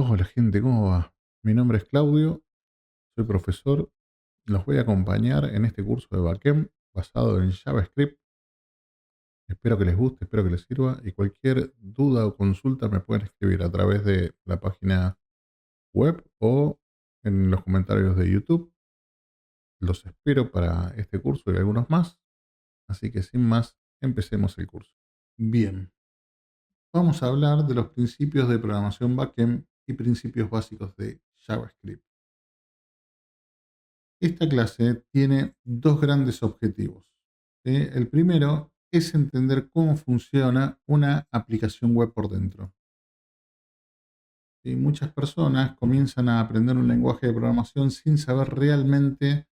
Hola gente, ¿cómo va? Mi nombre es Claudio, soy profesor. Los voy a acompañar en este curso de backend basado en JavaScript. Espero que les guste, espero que les sirva y cualquier duda o consulta me pueden escribir a través de la página web o en los comentarios de YouTube. Los espero para este curso y algunos más. Así que sin más, empecemos el curso. Bien, vamos a hablar de los principios de programación backend y principios básicos de JavaScript. Esta clase tiene dos grandes objetivos, ¿sí? El primero es entender cómo funciona una aplicación web por dentro. ¿Sí? Muchas personas comienzan a aprender un lenguaje de programación sin saber realmente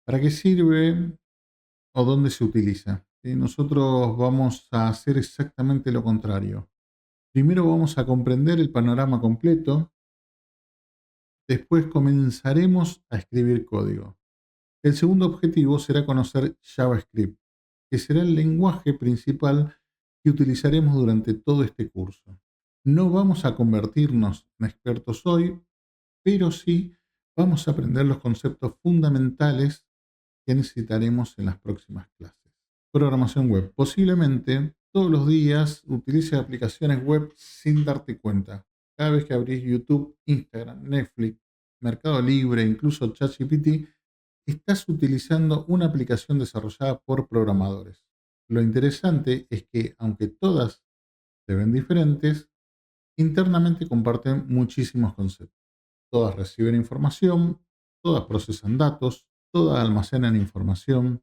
para qué sirve o dónde se utiliza. ¿Sí? Nosotros vamos a hacer exactamente lo contrario. Primero vamos a comprender el panorama completo, después comenzaremos a escribir código. El segundo objetivo será conocer JavaScript, que será el lenguaje principal que utilizaremos durante todo este curso. No vamos a convertirnos en expertos hoy, pero sí vamos a aprender los conceptos fundamentales que necesitaremos en las próximas clases. Programación web. Posiblemente todos los días utilices aplicaciones web sin darte cuenta. Cada vez que abrís YouTube, Instagram, Netflix, Mercado Libre, incluso ChatGPT, estás utilizando una aplicación desarrollada por programadores. Lo interesante es que, aunque todas se ven diferentes, internamente comparten muchísimos conceptos. Todas reciben información, todas procesan datos, todas almacenan información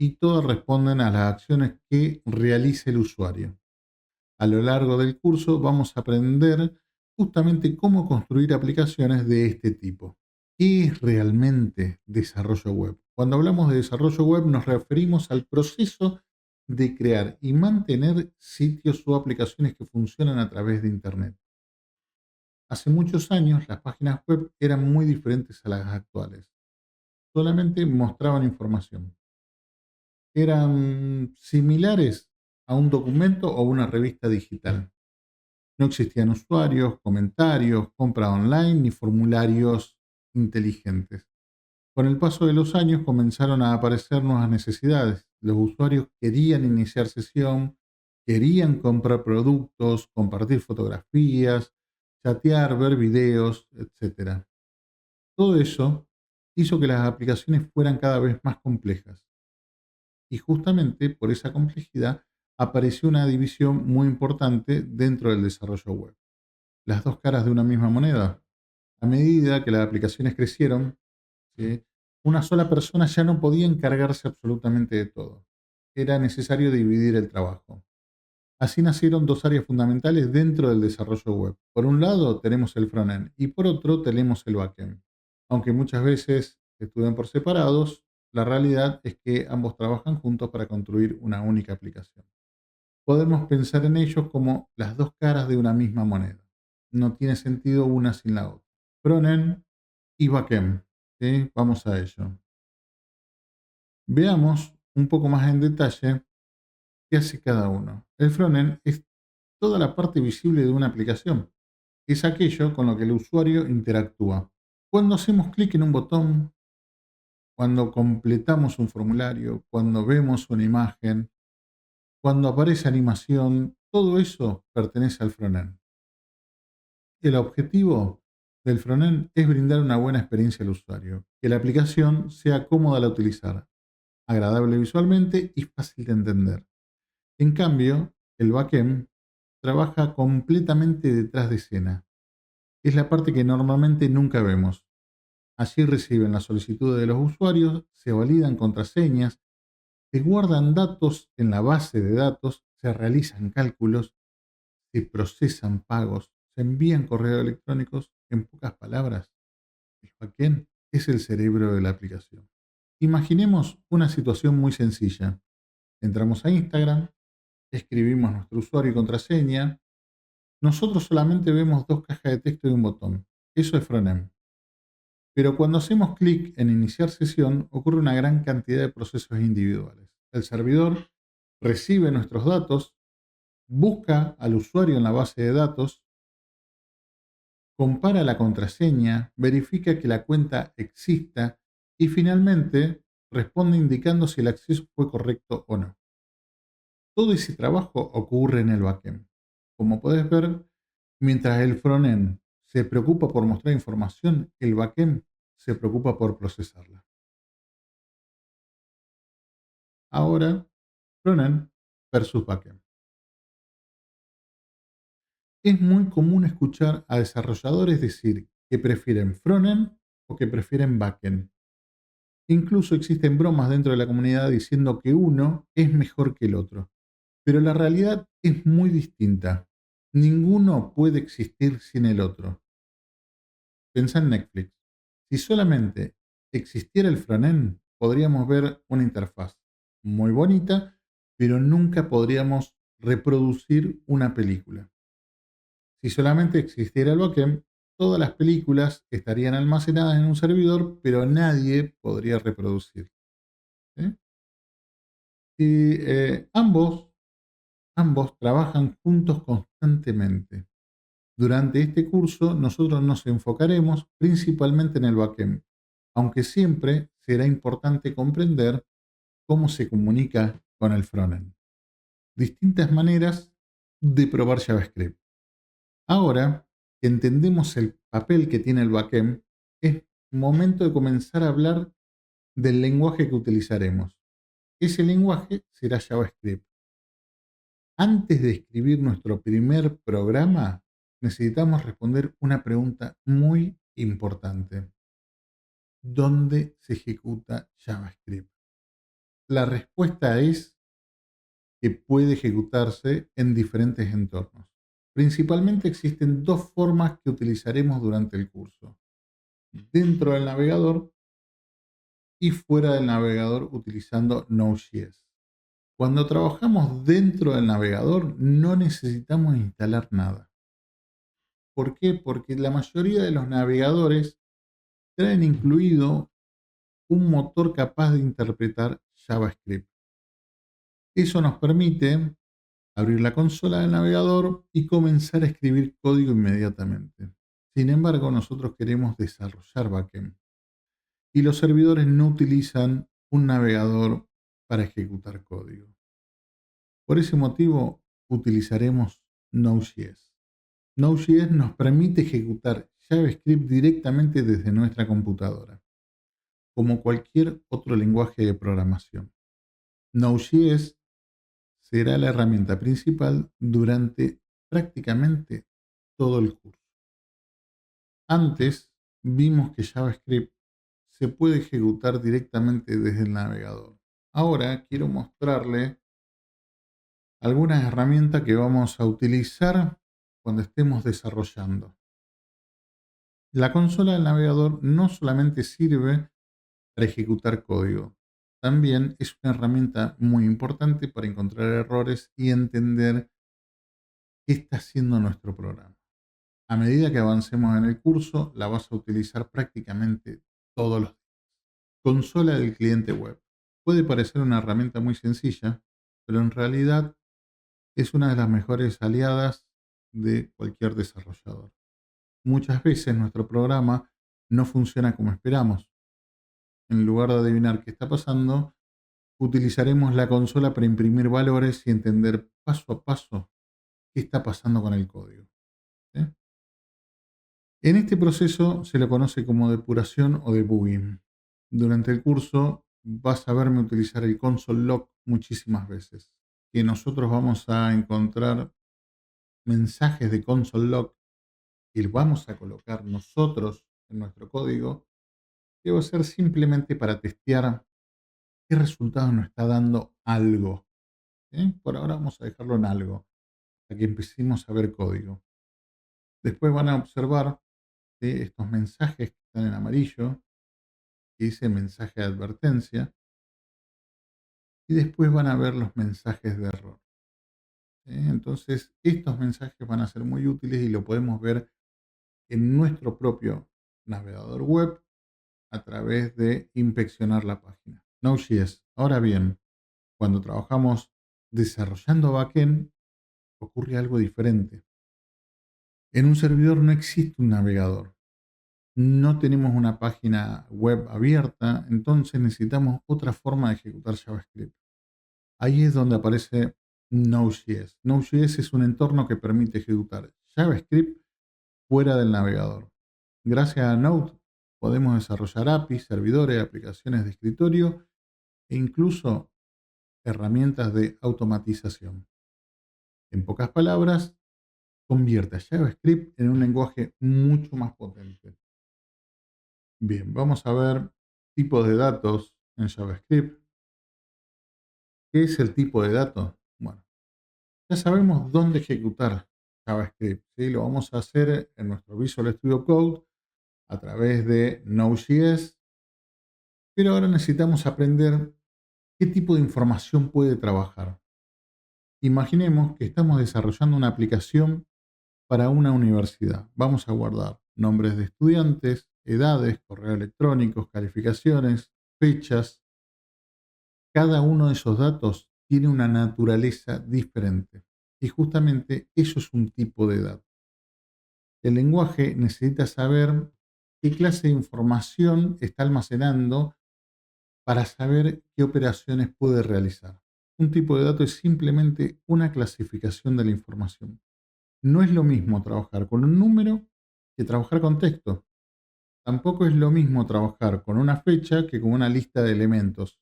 y todas responden a las acciones que realice el usuario. A lo largo del curso vamos a aprender justamente cómo construir aplicaciones de este tipo. ¿Qué es realmente desarrollo web? Cuando hablamos de desarrollo web nos referimos al proceso de crear y mantener sitios o aplicaciones que funcionan a través de Internet. Hace muchos años las páginas web eran muy diferentes a las actuales. Solamente mostraban información. Eran similares a un documento o una revista digital. No existían usuarios, comentarios, compra online ni formularios inteligentes. Con el paso de los años comenzaron a aparecer nuevas necesidades. Los usuarios querían iniciar sesión, querían comprar productos, compartir fotografías, chatear, ver videos, etc. Todo eso hizo que las aplicaciones fueran cada vez más complejas. Y justamente por esa complejidad apareció una división muy importante dentro del desarrollo web. Las dos caras de una misma moneda. A medida que las aplicaciones crecieron, ¿sí?, una sola persona ya no podía encargarse absolutamente de todo. Era necesario dividir el trabajo. Así nacieron dos áreas fundamentales dentro del desarrollo web. Por un lado tenemos el frontend y por otro tenemos el backend. Aunque muchas veces estudian por separados, la realidad es que ambos trabajan juntos para construir una única aplicación. Podemos pensar en ellos como las dos caras de una misma moneda. No tiene sentido una sin la otra. Frontend y backend. ¿Sí? Vamos a ello. Veamos un poco más en detalle qué hace cada uno. El frontend es toda la parte visible de una aplicación. Es aquello con lo que el usuario interactúa. Cuando hacemos clic en un botón, cuando completamos un formulario, cuando vemos una imagen, cuando aparece animación, todo eso pertenece al frontend. El objetivo del frontend es brindar una buena experiencia al usuario, que la aplicación sea cómoda al utilizar, agradable visualmente y fácil de entender. En cambio, el backend trabaja completamente detrás de escena. Es la parte que normalmente nunca vemos. Allí reciben las solicitudes de los usuarios, se validan contraseñas, se guardan datos en la base de datos, se realizan cálculos, se procesan pagos, se envían correos electrónicos. En pocas palabras, el backend es el cerebro de la aplicación. Imaginemos una situación muy sencilla. Entramos a Instagram, escribimos nuestro usuario y contraseña. Nosotros solamente vemos dos cajas de texto y un botón. Eso es frontend. Pero cuando hacemos clic en iniciar sesión, ocurre una gran cantidad de procesos individuales. El servidor recibe nuestros datos, busca al usuario en la base de datos, compara la contraseña, verifica que la cuenta exista y finalmente responde indicando si el acceso fue correcto o no. Todo ese trabajo ocurre en el backend. Como puedes ver, mientras el frontend se preocupa por mostrar información, el backend se preocupa por procesarla. Ahora, frontend versus backend. Es muy común escuchar a desarrolladores decir que prefieren frontend o que prefieren backend. Incluso existen bromas dentro de la comunidad diciendo que uno es mejor que el otro. Pero la realidad es muy distinta. Ninguno puede existir sin el otro. Pensá en Netflix. Si solamente existiera el frontend, podríamos ver una interfaz muy bonita, pero nunca podríamos reproducir una película. Si solamente existiera el backend, todas las películas estarían almacenadas en un servidor, pero nadie podría reproducir. ¿Sí? Y ambos trabajan juntos constantemente. Durante este curso nosotros nos enfocaremos principalmente en el backend, aunque siempre será importante comprender cómo se comunica con el frontend. Distintas maneras de probar JavaScript. Ahora que entendemos el papel que tiene el backend, es momento de comenzar a hablar del lenguaje que utilizaremos. Ese lenguaje será JavaScript. Antes de escribir nuestro primer programa, necesitamos responder una pregunta muy importante. ¿Dónde se ejecuta JavaScript? La respuesta es que puede ejecutarse en diferentes entornos. Principalmente existen dos formas que utilizaremos durante el curso. Dentro del navegador y fuera del navegador utilizando Node.js. Cuando trabajamos dentro del navegador no necesitamos instalar nada. ¿Por qué? Porque la mayoría de los navegadores traen incluido un motor capaz de interpretar JavaScript. Eso nos permite abrir la consola del navegador y comenzar a escribir código inmediatamente. Sin embargo, nosotros queremos desarrollar backend y los servidores no utilizan un navegador para ejecutar código. Por ese motivo, utilizaremos Node.js. Node.js nos permite ejecutar JavaScript directamente desde nuestra computadora, como cualquier otro lenguaje de programación. Node.js será la herramienta principal durante prácticamente todo el curso. Antes vimos que JavaScript se puede ejecutar directamente desde el navegador. Ahora quiero mostrarle algunas herramientas que vamos a utilizar cuando estemos desarrollando. La consola del navegador no solamente sirve para ejecutar código, también es una herramienta muy importante para encontrar errores y entender qué está haciendo nuestro programa. A medida que avancemos en el curso, la vas a utilizar prácticamente todos los días. Consola del cliente web. Puede parecer una herramienta muy sencilla, pero en realidad es una de las mejores aliadas de cualquier desarrollador. Muchas veces nuestro programa no funciona como esperamos. En lugar de adivinar qué está pasando, utilizaremos la consola para imprimir valores y entender paso a paso qué está pasando con el código. ¿Sí? En este proceso se lo conoce como depuración o debugging. Durante el curso vas a verme utilizar el console log muchísimas veces, que nosotros vamos a encontrar mensajes de console log que vamos a colocar nosotros en nuestro código, que va a ser simplemente para testear qué resultado nos está dando algo. ¿Sí? Por ahora vamos a dejarlo en algo, hasta que empecemos a ver código. Después van a observar estos mensajes que están en amarillo, que dice mensaje de advertencia, y después van a ver los mensajes de error. Entonces, estos mensajes van a ser muy útiles y lo podemos ver en nuestro propio navegador web a través de inspeccionar la página. Node.js. Ahora bien, cuando trabajamos desarrollando backend, ocurre algo diferente. En un servidor no existe un navegador. No tenemos una página web abierta, entonces necesitamos otra forma de ejecutar JavaScript. Ahí es donde aparece Node.js. Node.js es un entorno que permite ejecutar JavaScript fuera del navegador. Gracias a Node podemos desarrollar APIs, servidores, aplicaciones de escritorio e incluso herramientas de automatización. En pocas palabras, convierte a JavaScript en un lenguaje mucho más potente. Bien, vamos a ver tipos de datos en JavaScript. ¿Qué es el tipo de dato? Bueno, ya sabemos dónde ejecutar JavaScript, ¿sí? Lo vamos a hacer en nuestro Visual Studio Code a través de Node.js, pero ahora necesitamos aprender qué tipo de información puede trabajar. Imaginemos que estamos desarrollando una aplicación para una universidad. Vamos a guardar nombres de estudiantes, edades, correos electrónicos, calificaciones, fechas. Cada uno de esos datos tiene una naturaleza diferente y justamente eso es un tipo de dato. El lenguaje necesita saber qué clase de información está almacenando para saber qué operaciones puede realizar. Un tipo de dato es simplemente una clasificación de la información. No es lo mismo trabajar con un número que trabajar con texto. Tampoco es lo mismo trabajar con una fecha que con una lista de elementos.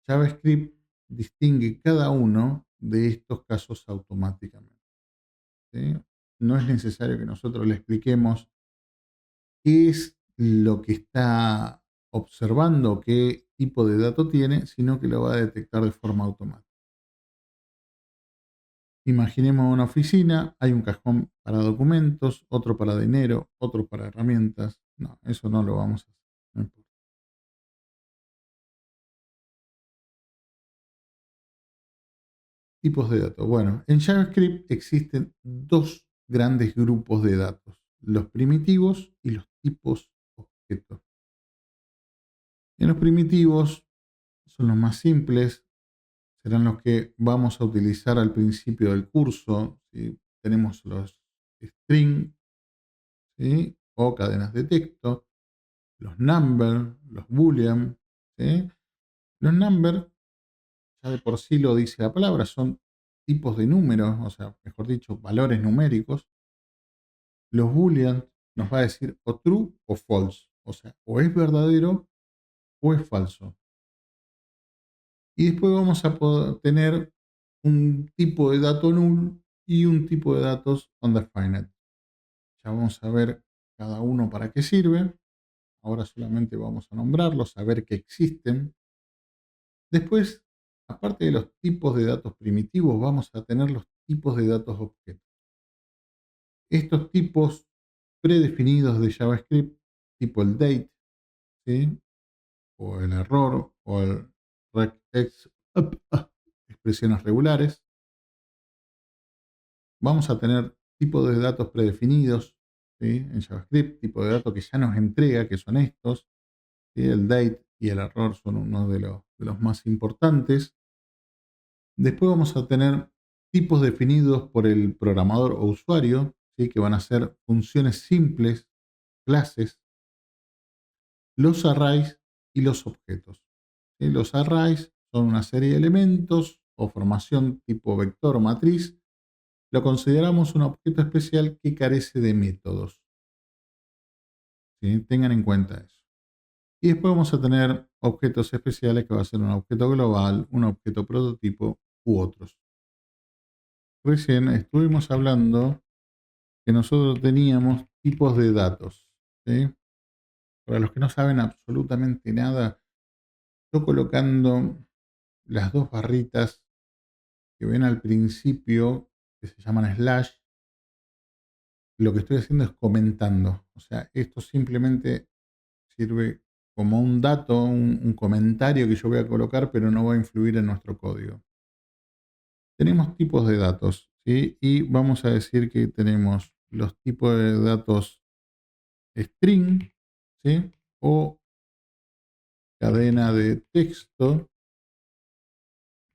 JavaScript distingue cada uno de estos casos automáticamente, ¿sí? No es necesario que nosotros le expliquemos qué es lo que está observando, qué tipo de dato tiene, sino que lo va a detectar de forma automática. Imaginemos una oficina, hay un cajón para documentos, otro para dinero, otro para herramientas. No, eso no lo vamos a hacer. No importa. Tipos de datos. Bueno, en JavaScript existen dos grandes grupos de datos, los primitivos y los tipos objetos. En los primitivos son los más simples, serán los que vamos a utilizar al principio del curso. ¿Sí? Tenemos los string, ¿sí? O cadenas de texto, los number, los boolean. ¿Sí? Los number, ya de por sí lo dice la palabra, son tipos de números, o sea, mejor dicho, valores numéricos. Los boolean nos va a decir o true o false, o sea, o es verdadero o es falso. Y después vamos a poder tener un tipo de dato null y un tipo de datos undefined. Ya vamos a ver cada uno para qué sirve. Ahora solamente vamos a nombrarlos, saber que existen. Después, aparte de los tipos de datos primitivos, vamos a tener los tipos de datos objetos. Estos tipos predefinidos de JavaScript, tipo el date, ¿sí? O el error, o el regex, expresiones regulares. Vamos a tener tipos de datos predefinidos, ¿sí? En JavaScript, tipo de datos que ya nos entrega, que son estos. ¿Sí? El date y el error son uno de los más importantes. Después vamos a tener tipos definidos por el programador o usuario, ¿sí? Que van a ser funciones simples, clases, los arrays y los objetos. ¿Sí? Los arrays son una serie de elementos o formación tipo vector o matriz. Lo consideramos un objeto especial que carece de métodos. ¿Sí? Tengan en cuenta eso. Y después vamos a tener objetos especiales que va a ser un objeto global, un objeto prototipo u otros. Recién estuvimos hablando que nosotros teníamos tipos de datos. ¿Sí? Para los que no saben absolutamente nada, estoy colocando las dos barritas que ven al principio, que se llaman slash. Lo que estoy haciendo es comentando. O sea, esto simplemente sirve como un dato, un comentario que yo voy a colocar, pero no va a influir en nuestro código. Tenemos tipos de datos, ¿sí? Y vamos a decir que tenemos los tipos de datos string, ¿sí? O cadena de texto.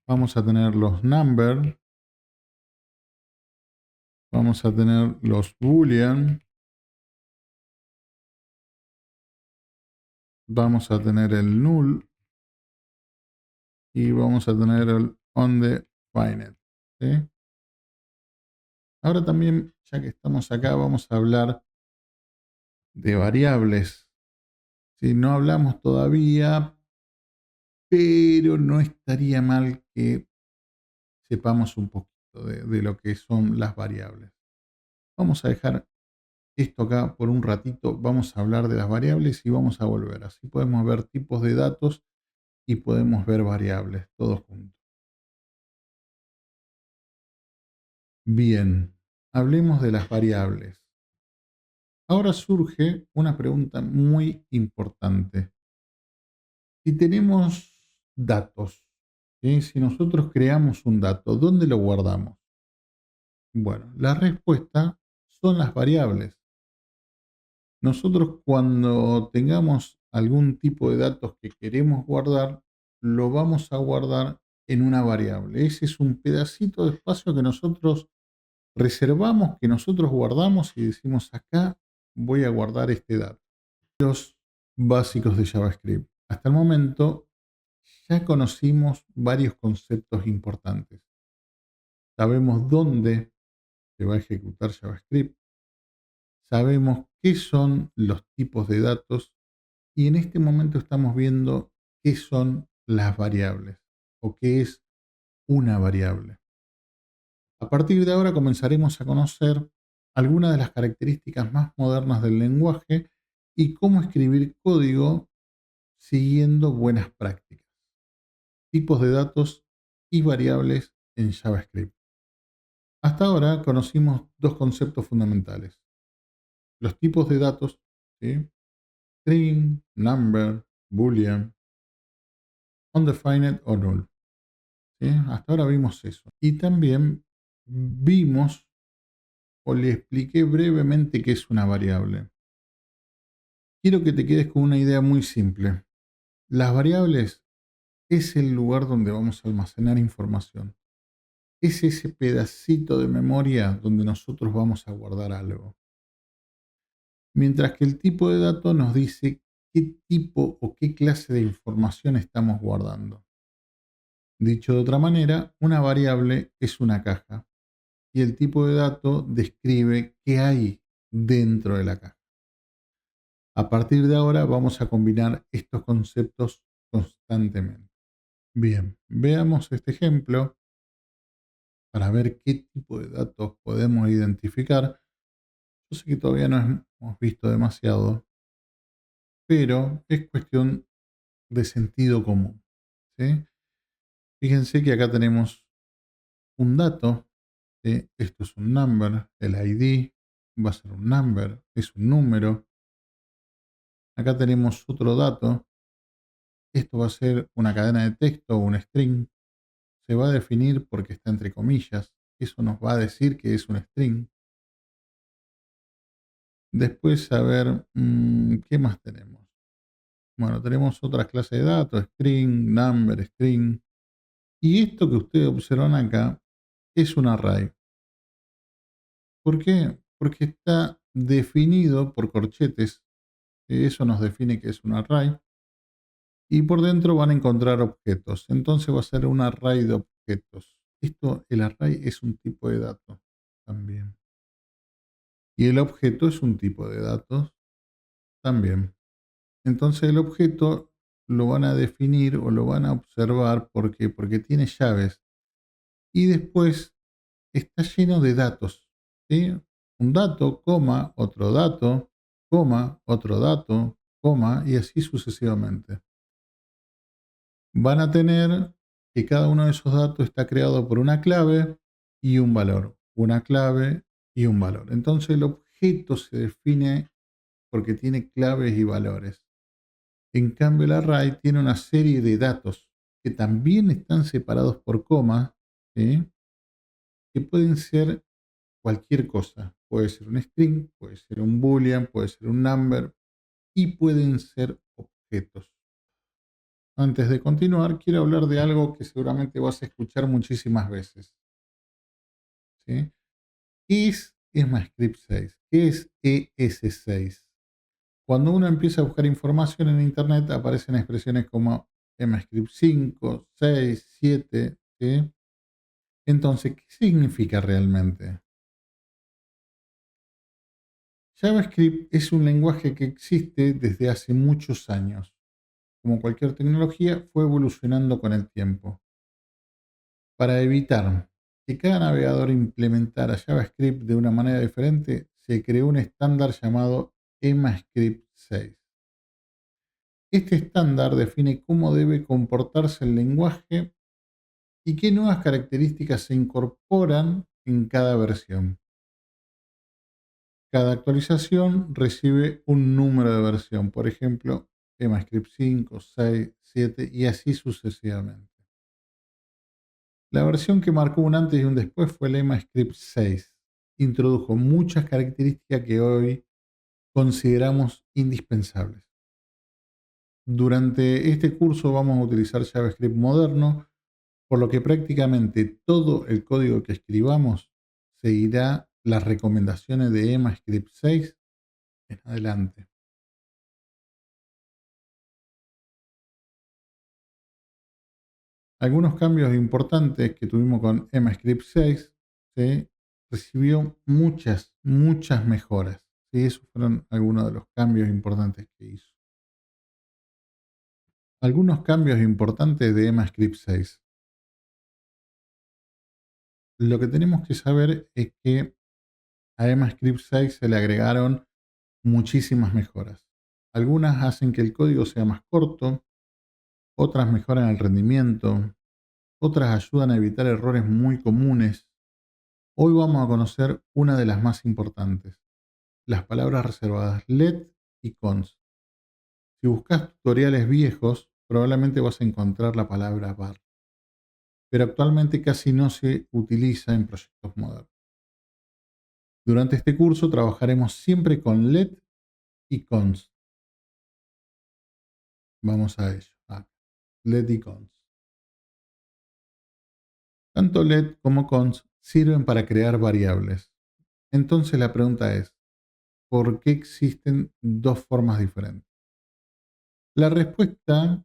Vamos a tener los number, Vamos a tener los boolean. Vamos a tener el null. Y vamos a tener el undefined. ¿Sí? Ahora también, ya que estamos acá, vamos a hablar de variables. Si no hablamos todavía, pero no estaría mal que sepamos un poquito de lo que son las variables. Vamos a dejar esto acá por un ratito, vamos a hablar de las variables y vamos a volver. Así podemos ver tipos de datos y podemos ver variables, todos juntos. Bien, hablemos de las variables. Ahora surge una pregunta muy importante. Si tenemos datos, ¿sí? Si nosotros creamos un dato, ¿dónde lo guardamos? Bueno, la respuesta son las variables. Nosotros cuando tengamos algún tipo de datos que queremos guardar, lo vamos a guardar en una variable. Ese es un pedacito de espacio que nosotros reservamos, que nosotros guardamos y decimos acá voy a guardar este dato. Los básicos de JavaScript. Hasta el momento ya conocimos varios conceptos importantes. Sabemos dónde se va a ejecutar JavaScript. Sabemos qué son los tipos de datos y en este momento estamos viendo qué son las variables o qué es una variable. A partir de ahora comenzaremos a conocer algunas de las características más modernas del lenguaje y cómo escribir código siguiendo buenas prácticas, tipos de datos y variables en JavaScript. Hasta ahora conocimos dos conceptos fundamentales: los tipos de datos, ¿sí? String, number, boolean, undefined o null. ¿Sí? Hasta ahora vimos eso. Y también vimos o le expliqué brevemente qué es una variable. Quiero que te quedes con una idea muy simple. Las variables es el lugar donde vamos a almacenar información. Es ese pedacito de memoria donde nosotros vamos a guardar algo. Mientras que el tipo de dato nos dice qué tipo o qué clase de información estamos guardando. Dicho de otra manera, una variable es una caja y el tipo de dato describe qué hay dentro de la caja. A partir de ahora vamos a combinar estos conceptos constantemente. Bien, veamos este ejemplo para ver qué tipo de datos podemos identificar. Yo sé que todavía no hemos visto demasiado, pero es cuestión de sentido común. ¿Sí? Fíjense que acá tenemos un dato, ¿sí? Esto es un number, el ID va a ser un number, es un número. Acá tenemos otro dato, esto va a ser una cadena de texto o un string. Se va a definir porque está entre comillas, eso nos va a decir que es un string. Después, a ver, ¿qué más tenemos? Bueno, tenemos otras clases de datos, string, number, string. Y esto que ustedes observan acá es un array. ¿Por qué? Porque está definido por corchetes. Eso nos define que es un array. Y por dentro van a encontrar objetos. Entonces va a ser un array de objetos. El array es un tipo de dato también. Y el objeto es un tipo de datos también. Entonces el objeto lo van a definir o lo van a observar porque tiene llaves. Y después está lleno de datos. ¿Sí? Un dato, coma, otro dato, coma, otro dato, coma, y así sucesivamente. Van a tener que cada uno de esos datos está creado por una clave y un valor. Una clave y un valor. Entonces el objeto se define porque tiene claves y valores. En cambio, el array tiene una serie de datos que también están separados por comas, ¿sí? Que pueden ser cualquier cosa. Puede ser un string, puede ser un boolean, puede ser un number y pueden ser objetos. Antes de continuar, quiero hablar de algo que seguramente vas a escuchar muchísimas veces, ¿sí? ¿Qué es EMAScript 6? ¿Qué es ES6? Cuando uno empieza a buscar información en Internet aparecen expresiones como EMAScript 5, 6, 7. ¿Sí? Entonces, ¿qué significa realmente? JavaScript es un lenguaje que existe desde hace muchos años. Como cualquier tecnología, fue evolucionando con el tiempo. Para evitar que cada navegador implementara JavaScript de una manera diferente, se creó un estándar llamado EMAScript 6. Este estándar define cómo debe comportarse el lenguaje y qué nuevas características se incorporan en cada versión. Cada actualización recibe un número de versión, por ejemplo, EMAScript 5, 6, 7 y así sucesivamente. La versión que marcó un antes y un después fue el EMAScript 6. Introdujo muchas características que hoy consideramos indispensables. Durante este curso vamos a utilizar JavaScript moderno, por lo que prácticamente todo el código que escribamos seguirá las recomendaciones de EMAScript 6 en adelante. Algunos cambios importantes que tuvimos con EMAScript 6, ¿sí? Recibió muchas mejoras. ¿Sí? Esos fueron algunos de los cambios importantes que hizo. Algunos cambios importantes de EMAScript 6. Lo que tenemos que saber es que a EMAScript 6 se le agregaron muchísimas mejoras. Algunas hacen que el código sea más corto, otras mejoran el rendimiento, otras ayudan a evitar errores muy comunes. Hoy vamos a conocer una de las más importantes, las palabras reservadas let y const. Si buscas tutoriales viejos, probablemente vas a encontrar la palabra var, pero actualmente casi no se utiliza en proyectos modernos. Durante este curso trabajaremos siempre con let y const. Vamos a ello. Let y const. Tanto let como const sirven para crear variables. Entonces la pregunta es, ¿por qué existen dos formas diferentes? La respuesta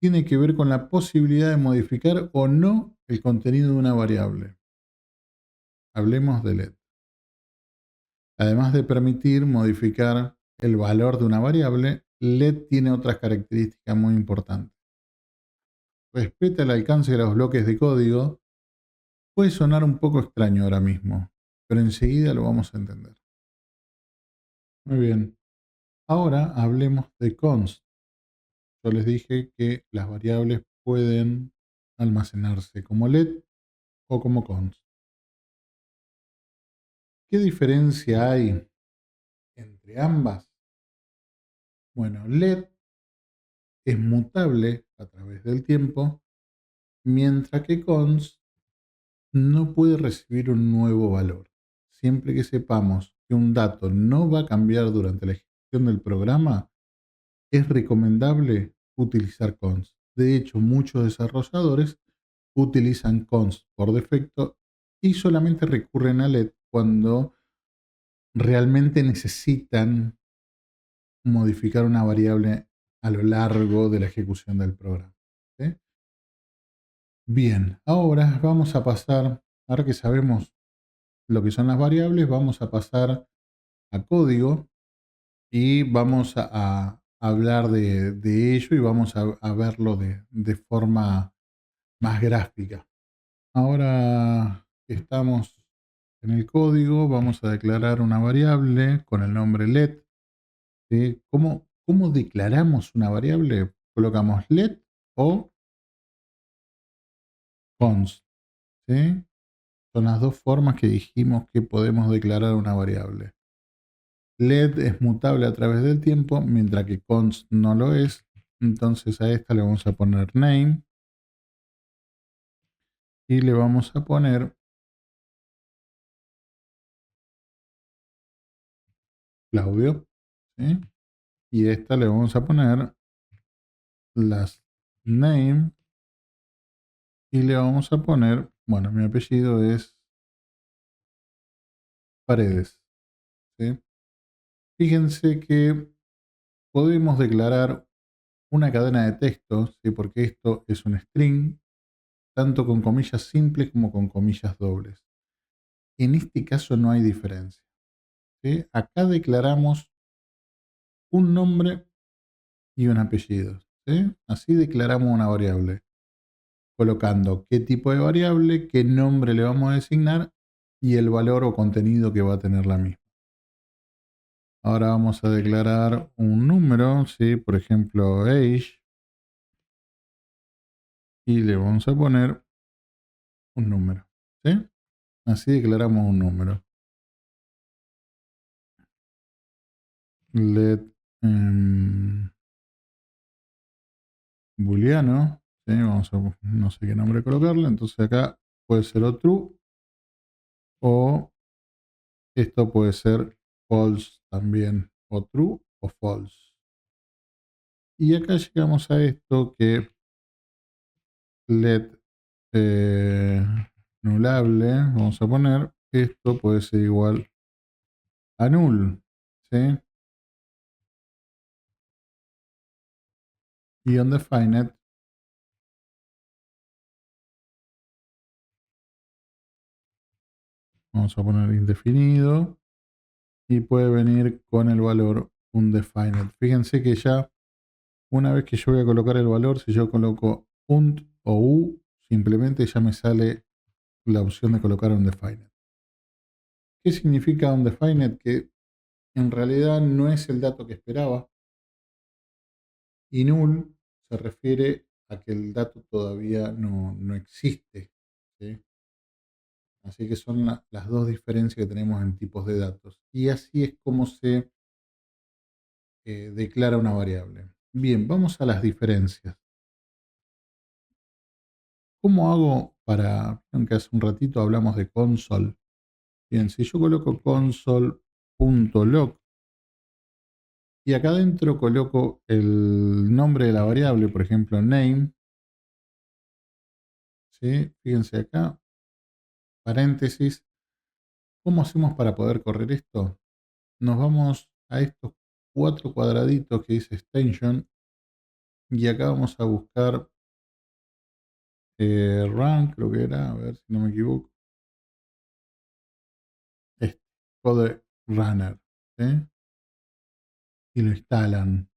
tiene que ver con la posibilidad de modificar o no el contenido de una variable. Hablemos de let. Además de permitir modificar el valor de una variable, let tiene otras características muy importantes. Respeta el alcance de los bloques de código. Puede sonar un poco extraño ahora mismo, pero enseguida lo vamos a entender. Muy bien. Ahora hablemos de const. Yo les dije que las variables pueden almacenarse como let o como const. ¿Qué diferencia hay entre ambas? Bueno, let es mutable a través del tiempo, mientras que const no puede recibir un nuevo valor. Siempre que sepamos que un dato no va a cambiar durante la ejecución del programa, es recomendable utilizar const. De hecho, muchos desarrolladores utilizan const por defecto y solamente recurren a let cuando realmente necesitan modificar una variable a lo largo de la ejecución del programa. ¿Sí? Bien, ahora vamos a pasar, ahora que sabemos lo que son las variables, vamos a pasar a código y vamos a hablar de ello y vamos a verlo de forma más gráfica. Ahora que estamos en el código, vamos a declarar una variable con el nombre let. ¿Sí? ¿Cómo declaramos una variable? Colocamos let o const. ¿Sí? Son las dos formas que dijimos que podemos declarar una variable. Let es mutable a través del tiempo, mientras que const no lo es. Entonces a esta le vamos a poner name y le vamos a poner Claudio. ¿Sí? Y a esta le vamos a poner last name y le vamos a poner, bueno, mi apellido es paredes. ¿Sí? Fíjense que podemos declarar una cadena de texto, ¿sí? Porque esto es un string, tanto con comillas simples como con comillas dobles. En este caso no hay diferencia. ¿Sí? Acá declaramos un nombre y un apellido. ¿Sí? Así declaramos una variable, colocando qué tipo de variable, qué nombre le vamos a designar y el valor o contenido que va a tener la misma. Ahora vamos a declarar un número, ¿sí? Por ejemplo, age, y le vamos a poner un número. ¿Sí? Así declaramos un número. Let booleano, ¿sí? Vamos a, no sé qué nombre colocarle, entonces acá puede ser o true o esto puede ser false también, o true o false. Y acá llegamos a esto que let nullable, vamos a poner, esto puede ser igual a null, ¿sí? Y undefined, vamos a poner indefinido y puede venir con el valor undefined. Fíjense que ya una vez que yo voy a colocar el valor, si yo coloco unt o u, simplemente ya me sale la opción de colocar undefined. ¿Qué significa undefined? Que en realidad no es el dato que esperaba, y null se refiere a que el dato todavía no existe. ¿Sí? Así que son las dos diferencias que tenemos en tipos de datos. Y así es como se declara una variable. Bien, vamos a las diferencias. ¿Cómo hago para, aunque hace un ratito hablamos de console? Bien, si yo coloco console.log y acá adentro coloco el nombre de la variable, por ejemplo, name, ¿sí? Fíjense acá, paréntesis. ¿Cómo hacemos para poder correr esto? Nos vamos a estos cuatro cuadraditos que dice extension y acá vamos a buscar run, creo que era, a ver si no me equivoco, este, code runner, ¿sí? Y lo instalan.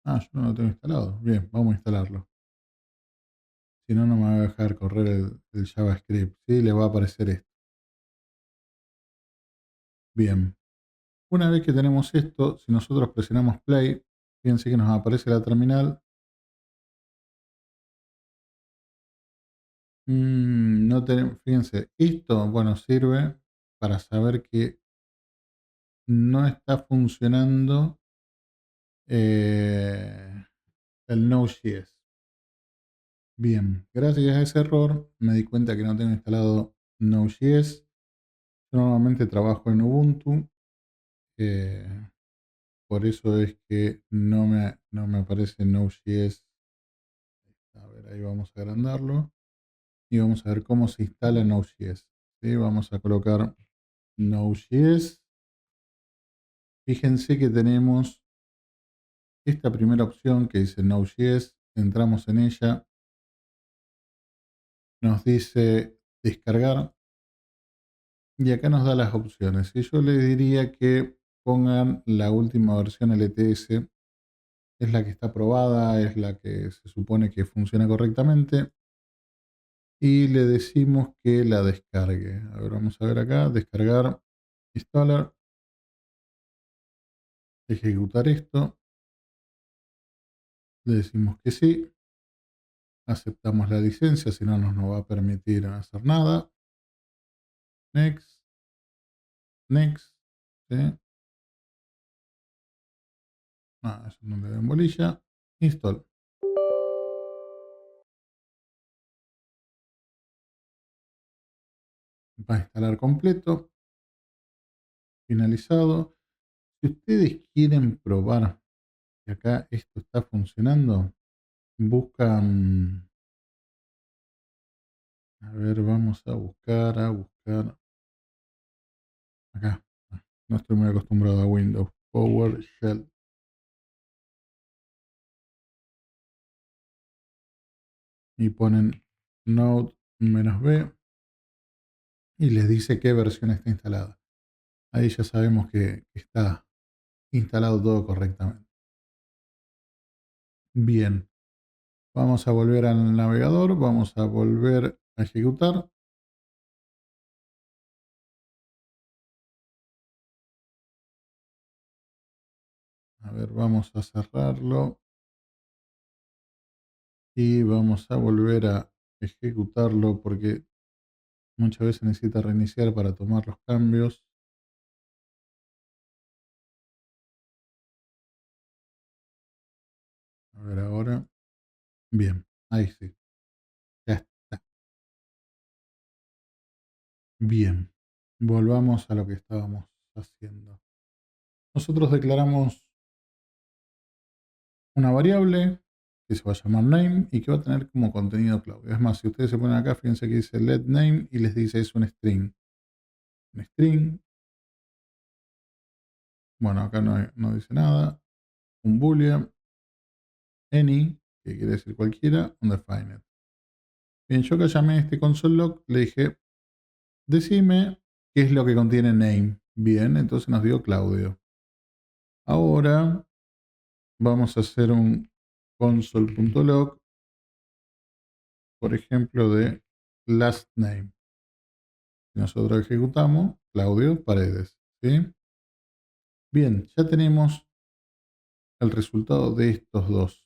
Ah, yo no lo tengo instalado. Bien, vamos a instalarlo. Si no, no me va a dejar correr el JavaScript. ¿Sí? Le va a aparecer esto. Bien. Una vez que tenemos esto, si nosotros presionamos play, fíjense que nos aparece la terminal. No tenemos, fíjense, esto, bueno, sirve para saber que no está funcionando eh, el Node.js. Bien, gracias a ese error me di cuenta que no tengo instalado Node.js. Yo normalmente trabajo en Ubuntu, eh, por eso es que no me aparece Node.js. A ver, ahí vamos a agrandarlo y vamos a ver cómo se instala Node.js. ¿Sí? Vamos a colocar Node.js. Fíjense que tenemos esta primera opción que dice Node.js. Entramos en ella, nos dice descargar y acá nos da las opciones. Y yo les diría que pongan la última versión LTS, es la que está aprobada, es la que se supone que funciona correctamente. Y le decimos que la descargue. A ver, vamos a ver acá, descargar, installer, ejecutar esto. Le decimos que sí, aceptamos la licencia, si no nos va a permitir hacer nada. Next, next, ¿sí? Ah, eso no le den bolilla. Install. Va a instalar completo, finalizado. Si ustedes quieren probar que acá esto está funcionando, buscan, a ver, vamos a buscar. Acá. No estoy muy acostumbrado a Windows. PowerShell. Y ponen Node-B y les dice qué versión está instalada. Ahí ya sabemos que está instalado todo correctamente. Bien, vamos a volver al navegador, vamos a volver a ejecutar. A ver, vamos a cerrarlo y vamos a volver a ejecutarlo porque muchas veces necesita reiniciar para tomar los cambios. A ver ahora. Bien, ahí sí. Ya está. Bien. Volvamos a lo que estábamos haciendo. Nosotros declaramos una variable que se va a llamar name y que va a tener como contenido Claudio. Es más, si ustedes se ponen acá, fíjense que dice let name y les dice es un string. Un string. Bueno, acá no dice nada. Un boolean. Any, que quiere decir cualquiera. Undefined. Bien, yo acá llamé este console log, le dije, decime qué es lo que contiene name. Bien, entonces nos dio Claudio. Ahora vamos a hacer un console.log, por ejemplo, de last name. Si nosotros ejecutamos, Claudio Paredes. ¿Sí? Bien, ya tenemos el resultado de estos dos.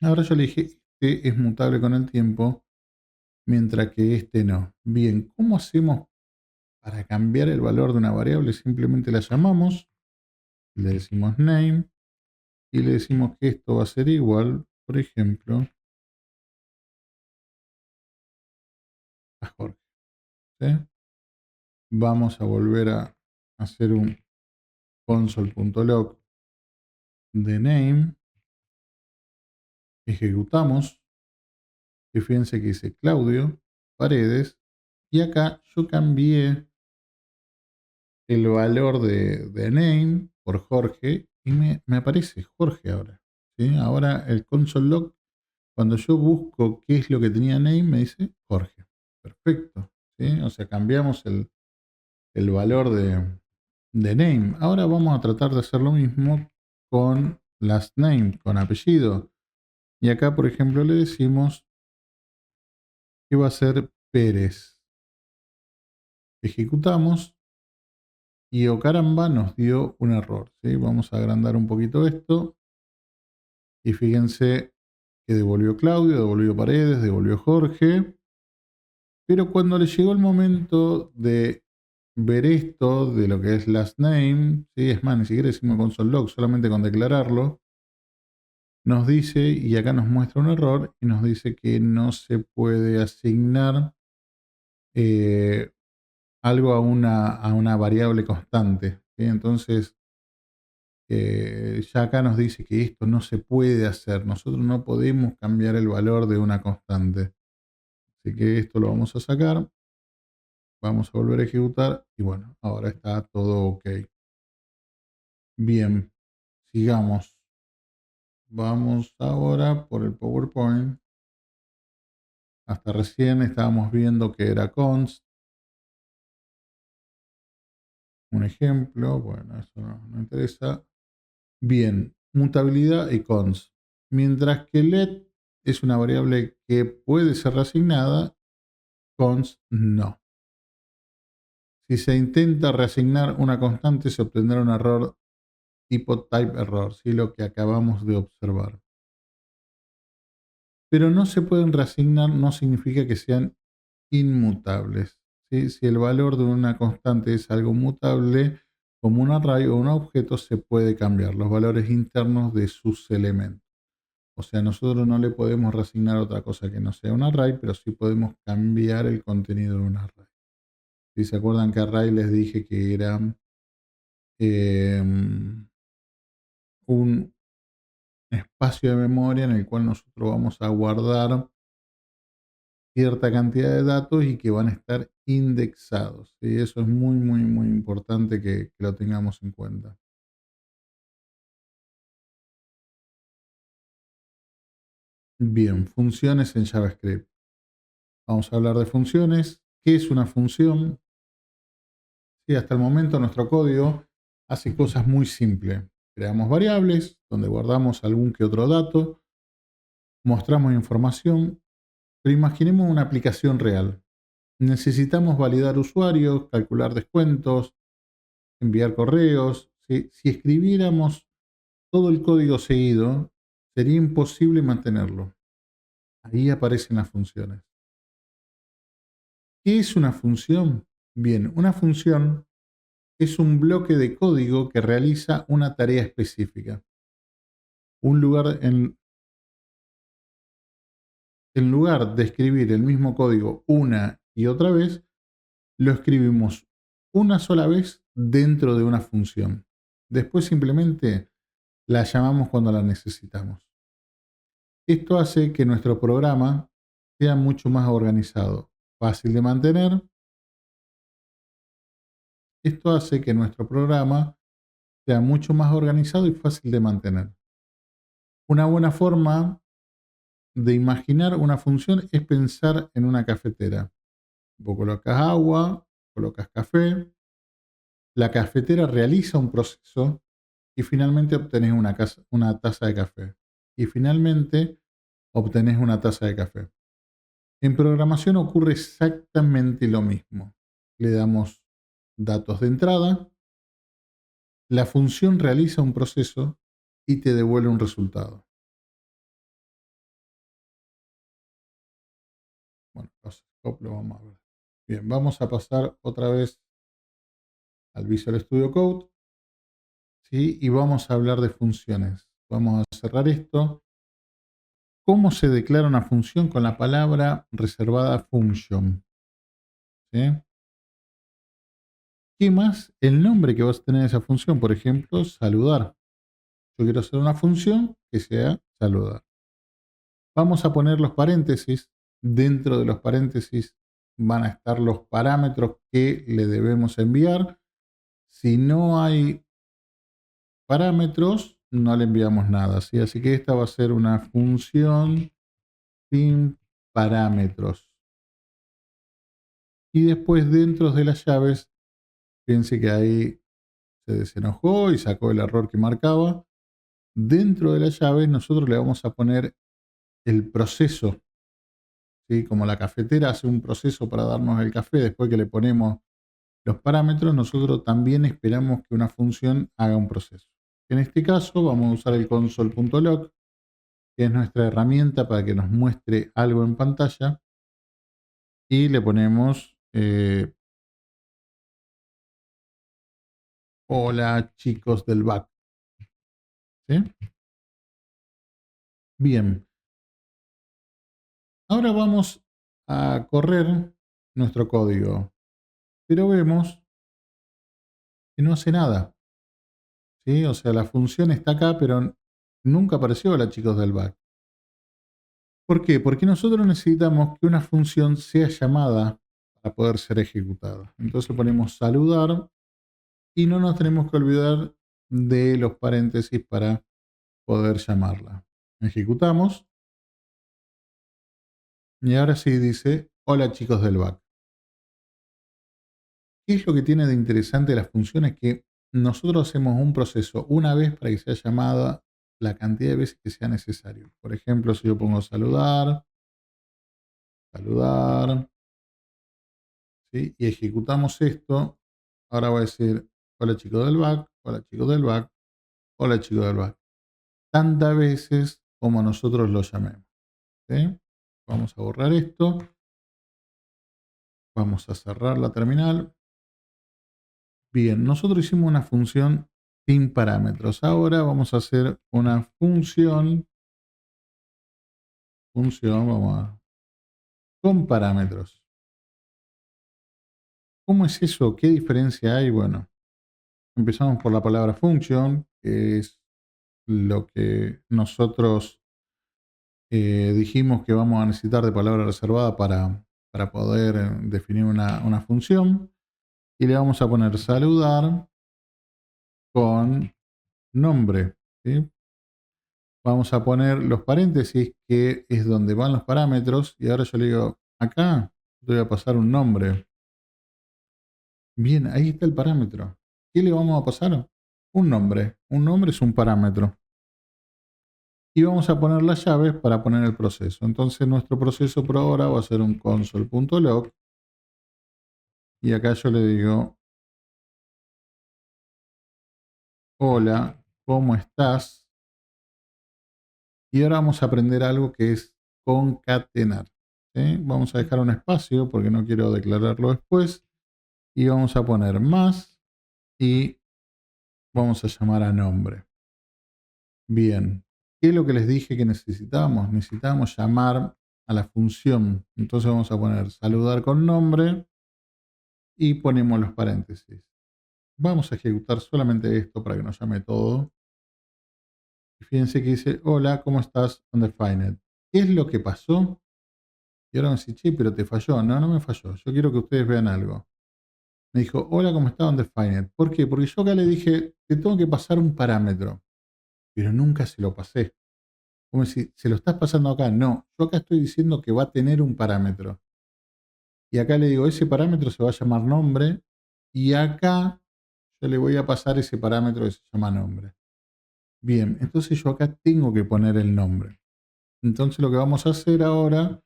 Ahora yo le dije, este es mutable con el tiempo, mientras que este no. Bien, ¿cómo hacemos para cambiar el valor de una variable? Simplemente la llamamos, le decimos name y le decimos que esto va a ser igual, por ejemplo, a Jorge. ¿Sí? Vamos a volver a hacer un console.log de name. Ejecutamos. Y fíjense que dice Claudio Paredes. Y acá yo cambié el valor de name por Jorge y me aparece Jorge ahora. ¿Sí? Ahora el console log, cuando yo busco qué es lo que tenía name, me dice Jorge. Perfecto. ¿Sí? O sea, cambiamos el valor de name. Ahora vamos a tratar de hacer lo mismo con last name, con apellido. Y acá, por ejemplo, le decimos que va a ser Pérez. Ejecutamos y oh caramba nos dio un error. ¿Sí? Vamos a agrandar un poquito esto y fíjense que devolvió Claudio, devolvió Paredes, devolvió Jorge. Pero cuando le llegó el momento de ver esto de lo que es last name, ¿sí? Es más, ni siquiera decimos console log, solamente con declararlo, nos dice, y acá nos muestra un error, y nos dice que no se puede asignar eh, algo a una variable constante. ¿Sí? Entonces, ya acá nos dice que esto no se puede hacer. Nosotros no podemos cambiar el valor de una constante. Así que esto lo vamos a sacar. Vamos a volver a ejecutar. Y bueno, ahora está todo ok. Bien, sigamos. Vamos ahora por el PowerPoint. Hasta recién estábamos viendo que era const. Un ejemplo. Bueno, eso no interesa. Bien, mutabilidad y const. Mientras que let es una variable que puede ser reasignada, const no. Si se intenta reasignar una constante, se obtendrá un error tipo type error, ¿sí? Lo que acabamos de observar. Pero no se pueden reasignar, no significa que sean inmutables. ¿Sí? Si el valor de una constante es algo mutable, como un array o un objeto, se puede cambiar los valores internos de sus elementos. O sea, nosotros no le podemos reasignar otra cosa que no sea un array, pero sí podemos cambiar el contenido de un array. Si se acuerdan que array les dije que era un espacio de memoria en el cual nosotros vamos a guardar cierta cantidad de datos y que van a estar indexados. ¿Sí? Eso es muy, muy, muy importante que lo tengamos en cuenta. Bien, funciones en JavaScript. Vamos a hablar de funciones. ¿Qué es una función? Sí, hasta el momento nuestro código hace cosas muy simples. Creamos variables donde guardamos algún que otro dato, mostramos información, pero imaginemos una aplicación real. Necesitamos validar usuarios, calcular descuentos, enviar correos. ¿Sí? Si escribiéramos todo el código seguido, sería imposible mantenerlo. Ahí aparecen las funciones. ¿Qué es una función? Bien, una función es un bloque de código que realiza una tarea específica. Un lugar en lugar de escribir el mismo código una y otra vez, lo escribimos una sola vez dentro de una función. Después simplemente la llamamos cuando la necesitamos. Esto hace que nuestro programa sea mucho más organizado, fácil de mantener. Esto hace que nuestro programa sea mucho más organizado y fácil de mantener. Una buena forma de imaginar una función es pensar en una cafetera. Vos colocas agua, colocas café, la cafetera realiza un proceso y finalmente obtenés una taza de café. Y finalmente obtenés una taza de café. En programación ocurre exactamente lo mismo. Le damos datos de entrada, la función realiza un proceso y te devuelve un resultado. Bueno, los scopes lo vamos a ver. Bien, vamos a pasar otra vez al Visual Studio Code, ¿sí? Y vamos a hablar de funciones. Vamos a cerrar esto. ¿Cómo se declara una función con la palabra reservada function? ¿Sí? ¿Qué más? El nombre que vas a tener esa función, por ejemplo, saludar. Yo quiero hacer una función que sea saludar. Vamos a poner los paréntesis. Dentro de los paréntesis van a estar los parámetros que le debemos enviar. Si no hay parámetros, no le enviamos nada. ¿Sí? Así que esta va a ser una función sin parámetros. Y después dentro de las llaves, fíjense que ahí se desenojó y sacó el error que marcaba. Dentro de las llaves nosotros le vamos a poner el proceso. ¿Sí? Como la cafetera hace un proceso para darnos el café después que le ponemos los parámetros, nosotros también esperamos que una función haga un proceso. En este caso vamos a usar el console.log, que es nuestra herramienta para que nos muestre algo en pantalla, y le ponemos hola chicos del back. ¿Sí? Bien, ahora vamos a correr nuestro código, pero vemos que no hace nada. ¿Sí? O sea, la función está acá, pero nunca apareció hola chicos del back. ¿Por qué? Porque nosotros necesitamos que una función sea llamada para poder ser ejecutada. Entonces ponemos saludar y no nos tenemos que olvidar de los paréntesis para poder llamarla. Ejecutamos y ahora sí dice hola chicos del back. ¿Qué es lo que tiene de interesante las funciones? Que nosotros hacemos un proceso una vez para que sea llamada la cantidad de veces que sea necesario. Por ejemplo, si yo pongo saludar, saludar, ¿sí? Y ejecutamos esto, ahora va a decir hola chicos del back, hola chicos del back, hola chicos del back. Tantas veces como nosotros lo llamemos. ¿Sí? Vamos a borrar esto. Vamos a cerrar la terminal. Bien, nosotros hicimos una función sin parámetros. Ahora vamos a hacer una función, con parámetros. ¿Cómo es eso? ¿Qué diferencia hay? Bueno, empezamos por la palabra function, que es lo que nosotros Dijimos que vamos a necesitar de palabra reservada para poder definir una función. Y le vamos a poner saludar con nombre. ¿Sí? Vamos a poner los paréntesis, que es donde van los parámetros. Y ahora yo le digo, acá te voy a pasar un nombre. Bien, ahí está el parámetro. ¿Qué le vamos a pasar? Un nombre. Un nombre es un parámetro. Y vamos a poner las llaves para poner el proceso. Entonces nuestro proceso por ahora va a ser un console.log. Y acá yo le digo, hola, ¿cómo estás? Y ahora vamos a aprender algo que es concatenar. ¿Sí? Vamos a dejar un espacio porque no quiero declararlo después. Y vamos a poner más y vamos a llamar a nombre. Bien, ¿qué es lo que les dije que necesitábamos? Necesitábamos llamar a la función. Entonces vamos a poner saludar con nombre y ponemos los paréntesis. Vamos a ejecutar solamente esto para que nos llame todo. Y fíjense que dice, hola, ¿cómo estás? Undefined. ¿Qué es lo que pasó? Y ahora me dice, che, pero te falló. No, no me falló. Yo quiero que ustedes vean algo. Me dijo, hola, ¿cómo está? Undefined. ¿Por qué? Porque yo acá le dije, te tengo que pasar un parámetro, pero nunca se lo pasé. Como si se lo estás pasando acá. No, yo acá estoy diciendo que va a tener un parámetro. Y acá le digo, ese parámetro se va a llamar nombre. Y acá yo le voy a pasar ese parámetro que se llama nombre. Bien, entonces yo acá tengo que poner el nombre. Entonces lo que vamos a hacer ahora